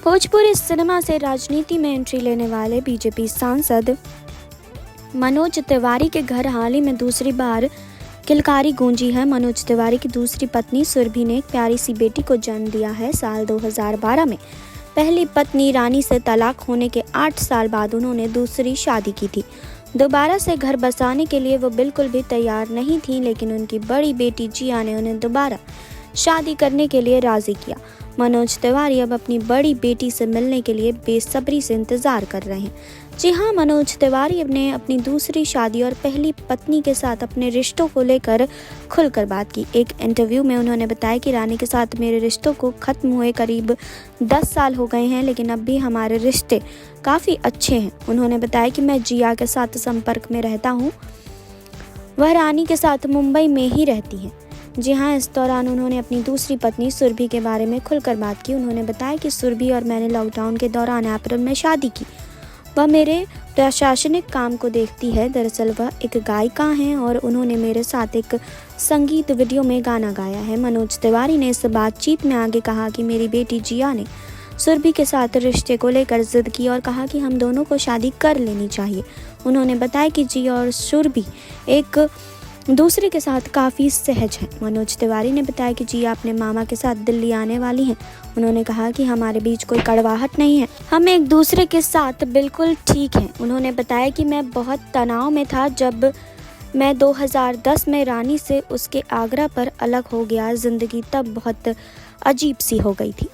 Bhojpuri cinema से राजनीति में एंट्री लेने वाले बीजेपी सांसद मनोज तिवारी के घर हाल ही में दूसरी बार किलकारी गूंजी है। मनोज तिवारी की दूसरी पत्नी सुरभि ने एक प्यारी सी बेटी को जन्म दिया है। साल 2012 में पहली पत्नी रानी से तलाक होने के 8 साल बाद उन्होंने दूसरी शादी की थी। दोबारा से घर बसाने के लिए वो बिल्कुल भी तैयार नहीं थी, लेकिन उनकी बड़ी बेटी जिया ने उन्हें दोबारा शादी करने के लिए राजी किया। मनोज तिवारी अब अपनी बड़ी बेटी से मिलने के लिए बेसब्री से इंतजार कर रहे हैं। जी हाँ, मनोज तिवारी ने अपनी दूसरी शादी और पहली पत्नी के साथ अपने रिश्तों को लेकर खुलकर बात की। एक इंटरव्यू में उन्होंने बताया कि रानी के साथ मेरे रिश्तों को खत्म हुए करीब 10 साल हो गए हैं, लेकिन अब भी हमारे रिश्ते काफ़ी अच्छे हैं। उन्होंने बताया कि मैं जिया के साथ संपर्क में रहता हूँ, वह रानी के साथ मुंबई में ही रहती हैं। जी हाँ, इस दौरान उन्होंने अपनी दूसरी पत्नी सुरभि के बारे में खुलकर बात की। उन्होंने बताया कि सुरभि और मैंने लॉकडाउन के दौरान अप्रैल में शादी की। वह मेरे प्रशासनिक काम को देखती है। दरअसल वह एक गायिका हैं और उन्होंने मेरे साथ एक संगीत वीडियो में गाना गाया है। मनोज तिवारी ने इस बातचीत में आगे कहा कि मेरी बेटी जिया ने सुरभि के साथ रिश्ते को लेकर जिद की और कहा कि हम दोनों को शादी कर लेनी चाहिए। उन्होंने बताया कि जिया और सुरभि एक दूसरे के साथ काफ़ी सहज हैं। मनोज तिवारी ने बताया कि जिया अपने मामा के साथ दिल्ली आने वाली हैं। उन्होंने कहा कि हमारे बीच कोई कड़वाहट नहीं है, हम एक दूसरे के साथ बिल्कुल ठीक हैं। उन्होंने बताया कि मैं बहुत तनाव में था जब मैं 2010 में रानी से उसके आगरा पर अलग हो गया। ज़िंदगी तब बहुत अजीब सी हो गई थी।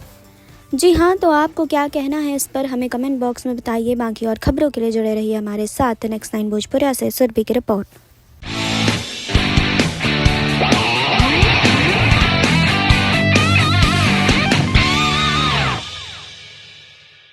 जी हाँ, तो आपको क्या कहना है इस पर हमें कमेंट बॉक्स में बताइए। बाकी और खबरों के लिए जुड़े रहिए हमारे साथ। नेक्स्ट 9 भोजपुरिया से सुरभि की रिपोर्ट।